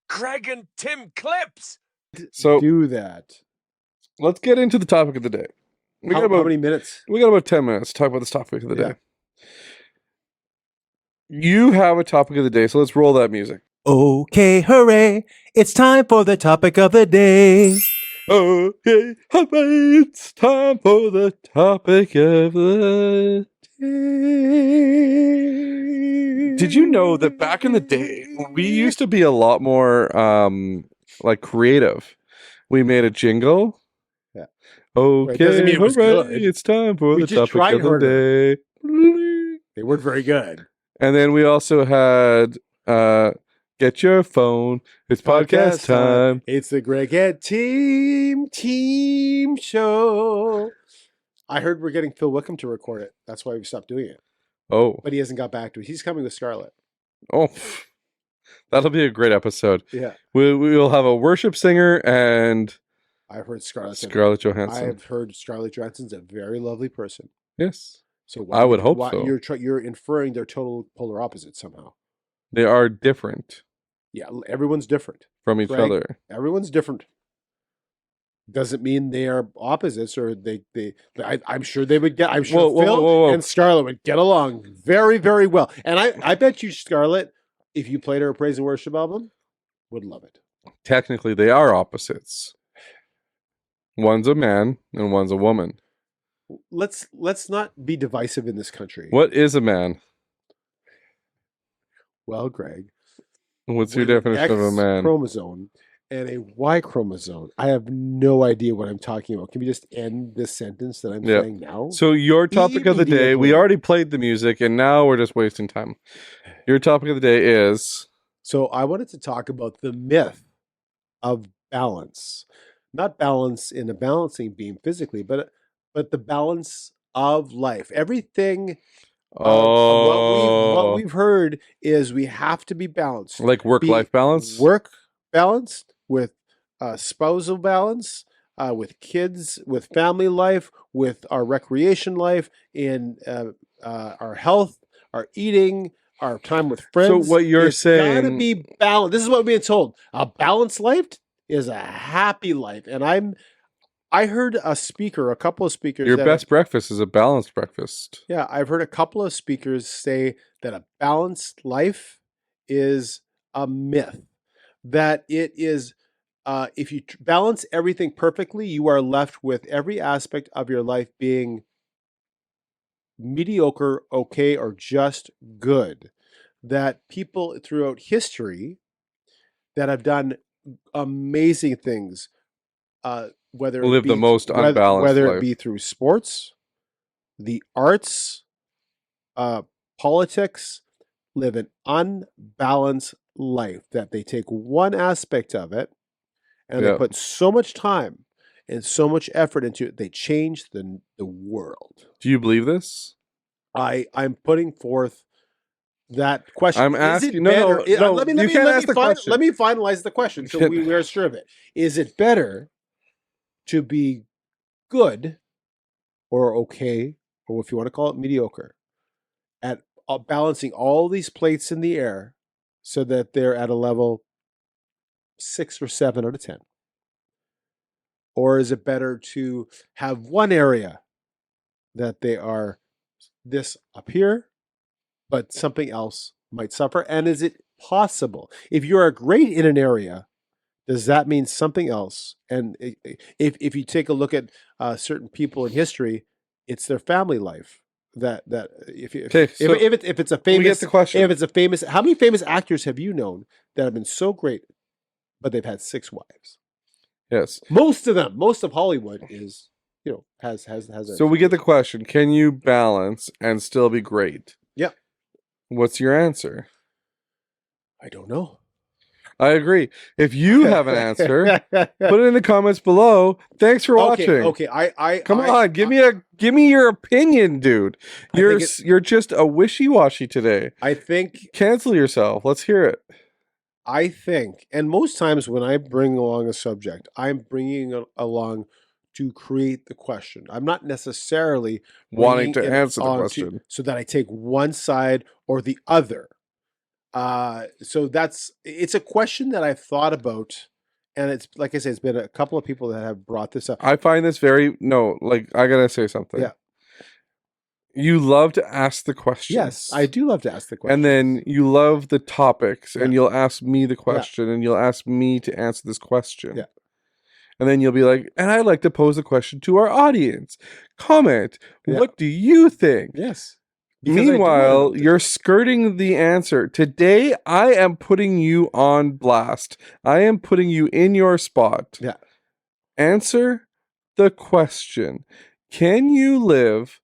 Greg and Tim clips. So do that. let's get into the topic of the day. How many minutes? We got about 10 minutes to talk about this topic of the Yeah. day. You have a topic of the day, so let's roll that music. Okay, hooray! It's time for the topic of the day. Okay, it's time for the topic of the day. Did you know that back in the day, we used to be a lot more like creative? We made a jingle. Yeah. Okay, It doesn't mean it was hooray, good. it's time for We the just topic tried of the harder. day. They weren't very good. And then we also had get your phone. It's podcast time. It's the Greg and Team Show. I heard we're getting Phil Wickham to record it. That's why we stopped doing it. Oh, But he hasn't got back to it. He's coming with Scarlett. oh, that'll be a great episode. Yeah. We will have a worship singer and I've heard Scarlett. Scarlett Johansson. I've heard Scarlett Johansson's a very lovely person. Yes, So I would hope so. You're inferring they're total polar opposites somehow. They are different Yeah, everyone's different. from each Greg, other. Everyone's different. Doesn't mean they are opposites, or I'm sure they would get. I'm sure Phil and Scarlett would get along very, very well. And I bet you Scarlett, if you played her a praise and worship album, would love it. Technically, they are opposites. One's a man and one's a woman. Let's not be divisive in this country. What is a man? Well, Greg, What's your with an definition of a X man? chromosome and a Y chromosome. I have no idea what I'm talking about. Can we just end this sentence that I'm saying now? So your topic of the day, we Immediately. already played the music and now we're just wasting time. Your topic of the day is... So I wanted to talk about the myth of balance. Not balance in a balancing beam physically, but the balance of life. Everything what we've heard is we have to be balanced. Like work-life balance? Work balanced with spousal balance, with kids, with family life, with our recreation life, in our health, our eating, our time with friends. So what you're saying... It's got to be balanced. This is what we're being told. A balanced life is a happy life. And I heard a couple of speakers. Your best breakfast is a balanced breakfast. Yeah, I've heard a couple of speakers say that a balanced life is a myth. That it is, if you balance everything perfectly, you are left with every aspect of your life being mediocre, okay, or just good. That people throughout history that have done amazing things, whether Live the most unbalanced whether life. it be through sports, the arts, politics, live an unbalanced life, that they take one aspect of it and they put so much time and so much effort into it, they change the world. Do you believe this? I'm putting forth that question. I'm asking. No, let me ask the question. Let me finalize the question so we are sure of it. Is it better to be good or okay, or if you want to call it mediocre, at balancing all these plates in the air so that they're at a level 6 or 7 out of 10? Or is it better to have one area that they are this up here, but something else might suffer? And is it possible, if you are great in an area, does that mean something else? And if you take a look at certain people in history, it's their family life. If it's a famous, we get the question. If it's a famous, how many famous actors have you known that have been so great, but they've had 6 wives? Yes, most of Hollywood is, has. So we get the question: can you balance and still be great? Yep. What's your answer? I don't know. I agree. If you have an answer, put it in the comments below. Thanks for watching. Okay. Come on, give me your opinion, dude. You're just a wishy-washy today. I think cancel yourself. Let's hear it. I think, and most times when I bring along a subject, I'm bringing it along to create the question. I'm not necessarily wanting to answer the question so that I take one side or the other. So it's a question that I've thought about, and it's like I said, it's been a couple of people that have brought this up. I find this I gotta say something. Yeah. You love to ask the questions. Yes, I do love to ask the questions. And then you love the topics, and Yeah. you'll ask me the question, and you'll ask me to answer this question. Yeah. And then you'll be like, and I'd like to pose a question to our audience. Comment. Yeah. What do you think? Yes. Because I do Meanwhile, want to- you're skirting the answer. Today, I am putting you on blast. I am putting you in your spot. Yeah. Answer the question. Can you live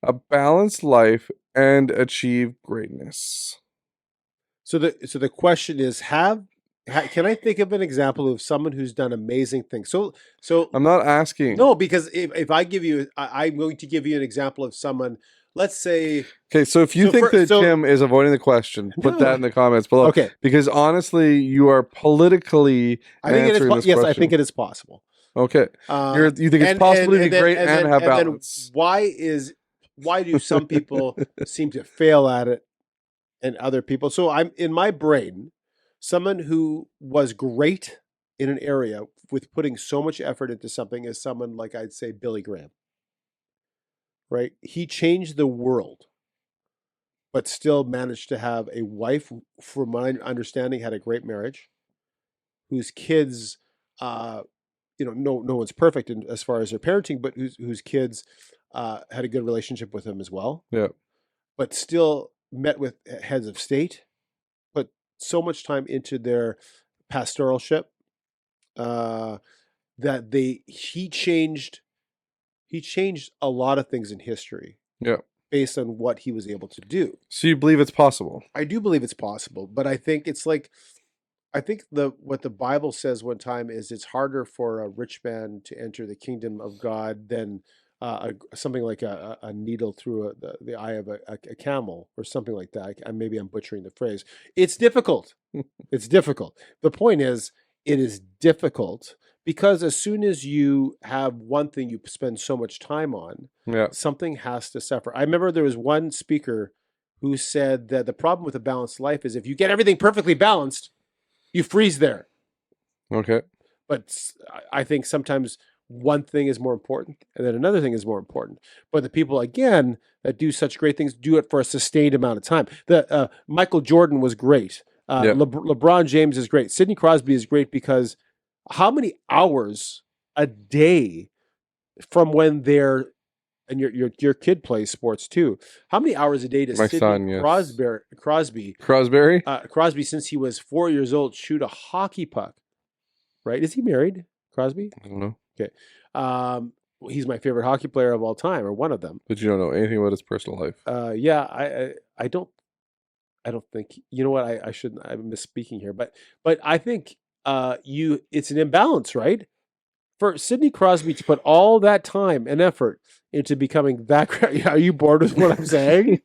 a balanced life and achieve greatness? So the question is, can I think of an example of someone who's done amazing things? So I'm not asking. no, because if I give you, I'm going to give you an example of someone. Let's say, Okay, so if you think that Tim is avoiding the question, put that in the comments below. Okay, because honestly, you are politically. I think it is. Yes, question. I think it is possible. Okay, you think it's possible to be great and have balance. Why do some people seem to fail at it and other people? So I'm in my brain, someone who was great in an area with putting so much effort into something is someone like, I'd say, Billy Graham. Right? He changed the world, but still managed to have a wife, from my understanding, had a great marriage, whose kids, no one's perfect as far as their parenting, but whose kids had a good relationship with him as well. Yeah. But still met with heads of state, put so much time into their pastoralship that he changed a lot of things in history. Yeah. Based on what he was able to do. So you believe it's possible? I do believe it's possible, but I think it's like, what the Bible says one time is it's harder for a rich man to enter the kingdom of God than something like a needle through the eye of a camel or something like that. Maybe I'm butchering the phrase. It's difficult. It's difficult. The point is, it is difficult because as soon as you have one thing you spend so much time on, something has to suffer. I remember there was one speaker who said that the problem with a balanced life is if you get everything perfectly balanced, you freeze there. Okay. But I think sometimes one thing is more important and then another thing is more important. But the people, again, that do such great things do it for a sustained amount of time. Michael Jordan was great. LeBron James is great. Sidney Crosby is great because how many hours a day from when they're, and your kid plays sports too. How many hours a day does Sidney Crosby, since he was 4 years old, shoot a hockey puck? Right? Is he married, Crosby? I don't know. Okay. He's my favorite hockey player of all time, or one of them. But you don't know anything about his personal life. I don't think, you know what, I shouldn't, I'm misspeaking here, but I think it's an imbalance, right? For Sidney Crosby to put all that time and effort into becoming that great. Are you bored with what I'm saying?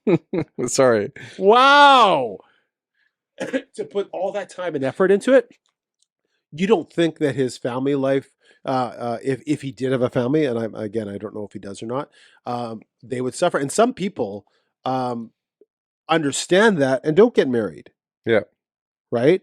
Sorry. Wow. To put all that time and effort into it, you don't think that his family life, if he did have a family, and I don't know if he does or not, they would suffer. And some people understand that and don't get married. Yeah. Right.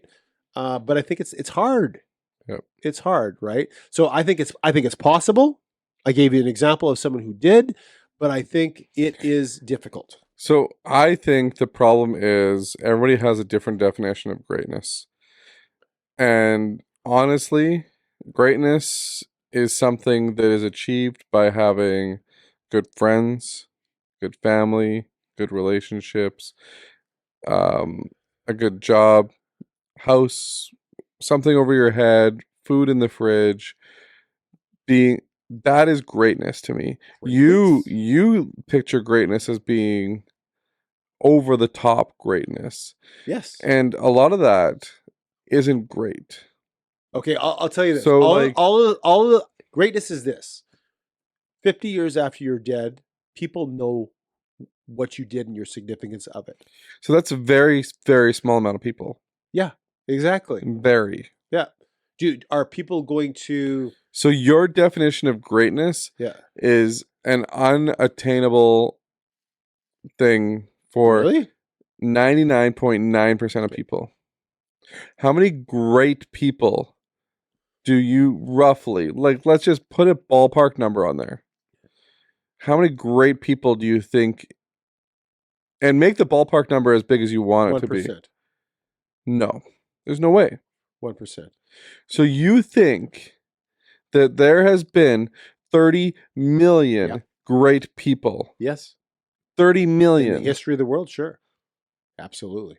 But I think it's hard. Yep. It's hard, right? So I think it's possible. I gave you an example of someone who did, but I think it is difficult. So I think the problem is everybody has a different definition of greatness. And honestly, greatness is something that is achieved by having good friends, good family, good relationships, a good job, house, something over your head, food in the fridge. That is greatness to me. You picture greatness as being over the top greatness. Yes. And a lot of that isn't great. Okay, I'll tell you this. So all the greatness is this. 50 years after you're dead, people know what you did and your significance of it. So that's a very, very small amount of people. Yeah, exactly. Very. Yeah. Dude, are people going to... So your definition of greatness is an unattainable thing for... Really? 99.9% of people. How many great people do you roughly, like, let's just put a ballpark number on there. How many great people do you think, and make the ballpark number as big as you want it to be? 1%. No, there's no way. 1%. So you think that there has been 30 million great people? Yes. 30 In million. the history of the world, sure. Absolutely.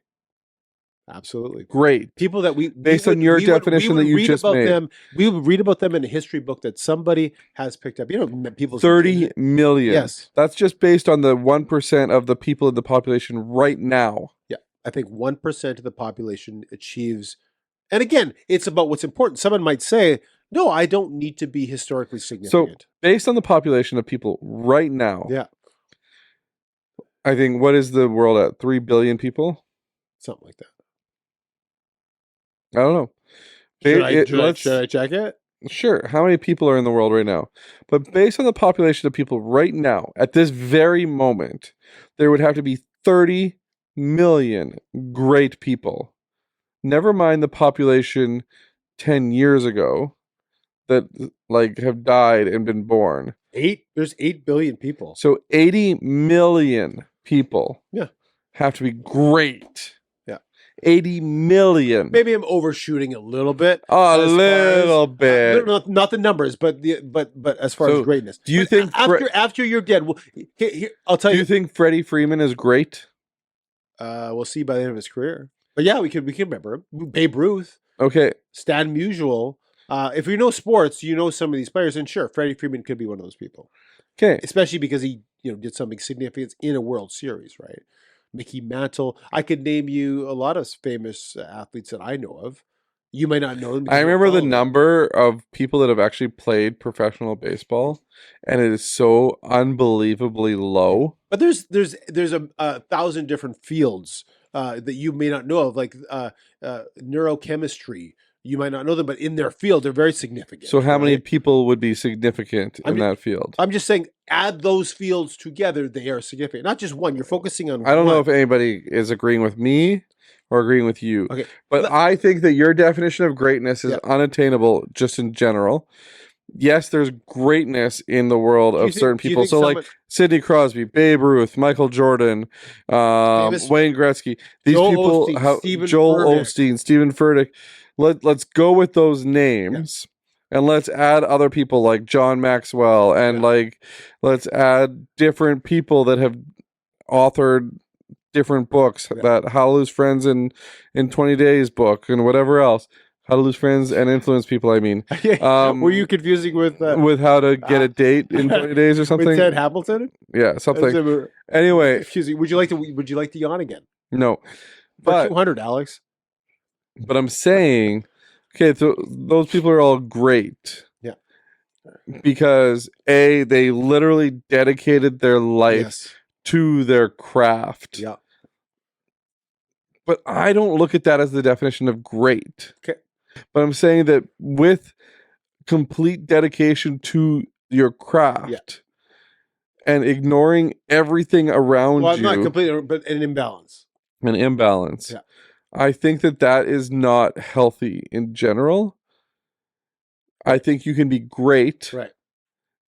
Absolutely. Great. People that Based on your definition that you just made. We would read about them in a history book that somebody has picked up. You know, people 30 million. Yes. That's just based on the 1% of the people in the population right now. Yeah. I think 1% of the population achieves. And again, it's about what's important. Someone might say, no, I don't need to be historically significant. So based on the population of people right now, yeah, I think, what is the world at? 3 billion people? something like that. I don't know. Should I check it? Sure. How many people are in the world right now? But based on the population of people right now, at this very moment, there would have to be 30 million great people. Never mind the population 10 years ago that like have died and been born. There's 8 billion people. So 80 million people have to be great. 80 million. Maybe I'm overshooting a little bit. A little bit. Not the numbers, but as far as greatness. Do you think after you're dead? Well, I'll tell you. Do you think Freddie Freeman is great? We'll see by the end of his career. But yeah, we can remember him. Babe Ruth. Okay. Stan Musial. If you know sports, you know some of these players, and sure, Freddie Freeman could be one of those people. Okay. Especially because he did something significant in a World Series, right? Mickey Mantle. I could name you a lot of famous athletes that I know of. You might not know them. I remember the number of people that have actually played professional baseball, and it is so unbelievably low. But there's a 1,000 different fields that you may not know of, like neurochemistry. You might not know them, but in their field, they're very significant. So how many people would be significant in that field? I'm just saying, add those fields together, they are significant. Not just one. You're focusing on I don't know if anybody is agreeing with me or agreeing with you. Okay. But I think that your definition of greatness is unattainable just in general. Yes, there's greatness in the world of certain people. So like Sidney Crosby, Babe Ruth, Michael Jordan, Wayne Gretzky. These people, Joel Osteen, Stephen Furtick. Let's go with those names, and let's add other people like John Maxwell, and let's add different people that have authored different books. That How to Lose Friends in 20 Days book, and whatever else. How to Lose Friends and Influence People. I mean, were you confusing with How to Get a Date in 20 Days or something? With Ted Hamilton? Yeah, something. Anyway, excuse me. Would you like to yawn again? No, but 200, Alex. But I'm saying, okay, those people are all great. Yeah. Because they literally dedicated their life to their craft. Yeah. But I don't look at that as the definition of great. Okay. But I'm saying that with complete dedication to your craft and ignoring everything around you. Not completely, but an imbalance. An imbalance. Yeah. I think that is not healthy in general. I think you can be great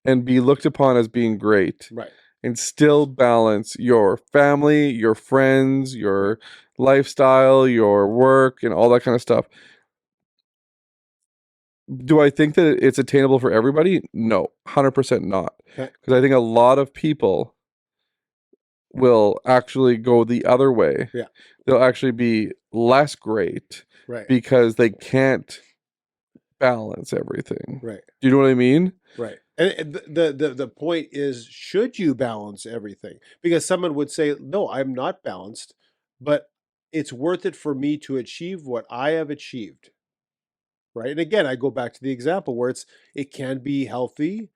and be looked upon as being great and still balance your family, your friends, your lifestyle, your work, and all that kind of stuff. Do I think that it's attainable for everybody? No, 100% not. Because I think a lot of people will actually go the other way. Yeah. They'll actually be less great because they can't balance everything. Right. Do you know what I mean? Right. And the point is, should you balance everything? Because someone would say, no, I'm not balanced, but it's worth it for me to achieve what I have achieved. Right. And again, I go back to the example where it can be healthy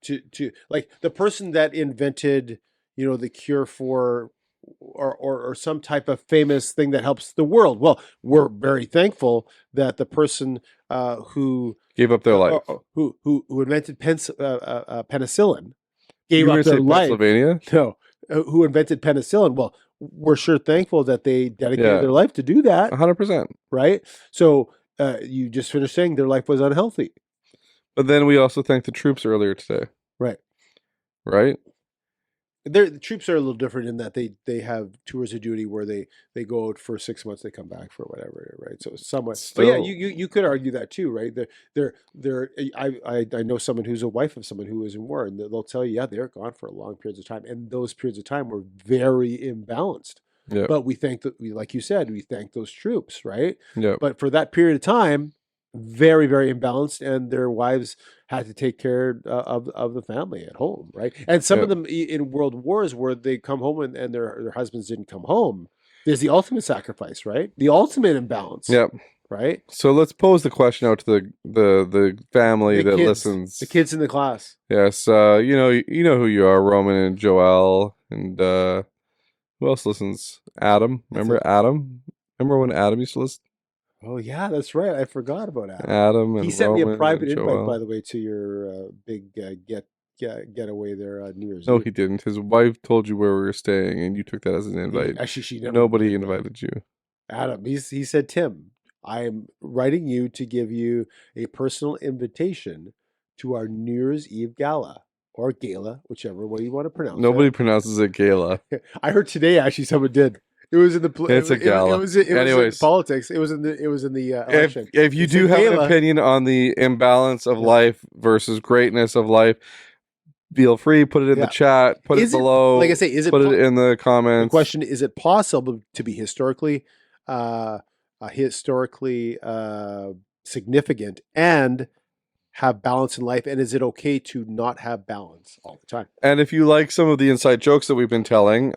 to like the person that invented, the cure for or some type of famous thing that helps the world. Well, we're very thankful that the person who gave up their life, who invented penicillin, gave up their life. Pennsylvania? No, who invented penicillin? Well, we're sure thankful that they dedicated Yeah. their life to do that, 100%. right? So you just finished saying their life was unhealthy. But then we also thanked the troops earlier today. Right. Right? The troops are a little different in that they have tours of duty where they go out for 6 months, they come back for whatever, right? So somewhat, but yeah, Still- you could argue that too, right? I know someone who's a wife of someone who was in war, and they'll tell you, yeah, they're gone for long periods of time, and those periods of time were very imbalanced. Yeah. But we thank that, like you said, we thank those troops, right? Yeah. But for that period of time, very, very imbalanced, and their wives had to take care of the family at home, right? And some of them in world wars where they come home and their husbands didn't come home. There's the ultimate sacrifice, right? The ultimate imbalance. Yep. Right. So let's pose the question out to the family that listens. The kids in the class. Yes. You know who you are, Roman and Joel, and who else listens? Adam. Remember Adam? Remember when Adam used to listen? Oh yeah, that's right. I forgot about Adam. Adam and he sent Roman me a private and invite, Joel. by the way, to your big getaway there New Year's No, Eve. he didn't. His wife told you where we were staying, and you took that as an invite. Actually, she never. Nobody invited you. Adam, he said, Tim, I am writing you to give you a personal invitation to our New Year's Eve gala or gala, whichever way you want to pronounce Nobody it. pronounces it gala. I heard today actually someone did. It was in the. It's a gala. It was in Anyways. politics. It was in the election. If you It's do a have an gala. opinion on the imbalance of life versus greatness of life, feel free, put it in the chat, put it below. Like I say, is it put it in the comments. The question is: it possible to be historically significant and have balance in life? And is it okay to not have balance all the time? And if you like some of the inside jokes that we've been telling,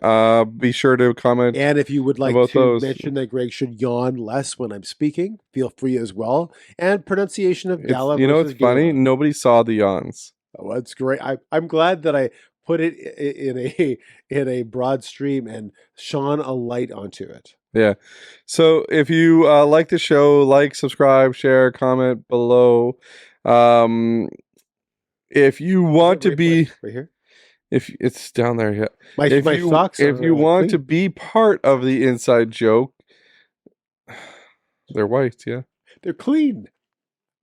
be sure to comment. And if you would like about to those. mention that Greg should yawn less when I'm speaking, feel free as well. And pronunciation of gala. You know versus what's funny? gala. Nobody saw the yawns. Oh, that's great. I'm glad that I put it in a broad stream and shone a light onto it. Yeah. So if you like the show, like, subscribe, share, comment below. If you want to be right here, if it's down there, yeah. my socks. If you want to be part of the inside joke, they're white, yeah. They're clean.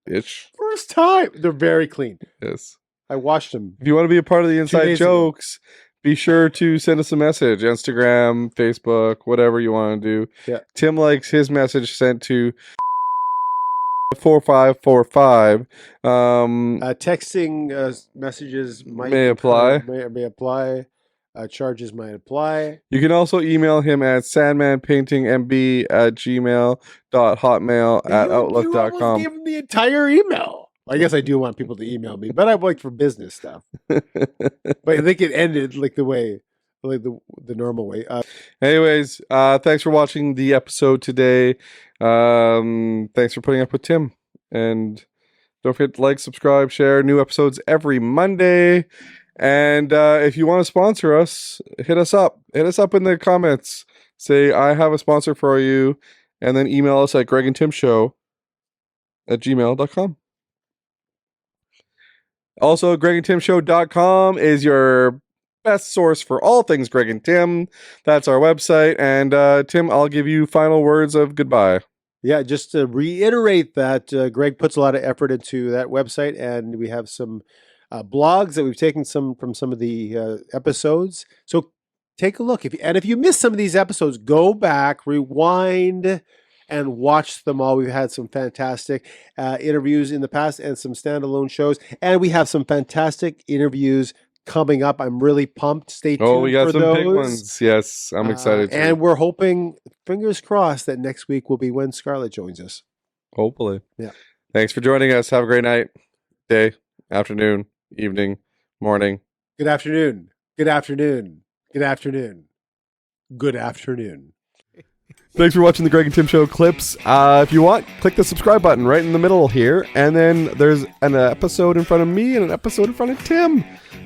Itch. First time. They're very clean. Yes. I washed them. If you want to be a part of the inside days ago. jokes, be sure to send us a message. Instagram, Facebook, whatever you want to do. Yeah. Tim likes his message sent to 4545. Texting messages May apply. May apply. Charges might apply. You can also email him at sandmanpaintingmb@gmail.hotmail@outlook.com. You almost gave him the entire email. I guess I do want people to email me, but I like for business stuff. But I think it ended like the normal way. Anyways, thanks for watching the episode today. Thanks for putting up with Tim. And don't forget to like, subscribe, share. New episodes every Monday. And if you want to sponsor us, hit us up. Hit us up in the comments. Say, I have a sponsor for you. And then email us at gregandtimshow@gmail.com. Also, gregandtimshow.com is your best source for all things Greg and Tim. That's our website. And Tim, I'll give you final words of goodbye. Yeah, just to reiterate that Greg puts a lot of effort into that website, and we have some blogs that we've taken from some of the episodes. So take a look. If you missed some of these episodes, go back, rewind, and watch them all. We've had some fantastic interviews in the past and some standalone shows, and we have some fantastic interviews coming up. I'm really pumped. Stay tuned. Oh, we got for some those. big ones. Yes, I'm excited. And we're hoping, fingers crossed, that next week will be when Scarlett joins us. Hopefully. Yeah. Thanks for joining us. Have a great night, day, afternoon, evening, morning. Good afternoon. Good afternoon. Good afternoon. Good afternoon. Thanks for watching the Greg and Tim Show clips. If you want, click the subscribe button right in the middle here. And then there's an episode in front of me and an episode in front of Tim.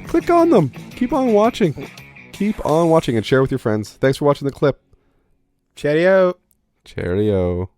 Click on them. Keep on watching. Keep on watching and share with your friends. Thanks for watching the clip. Cheerio. Cheerio.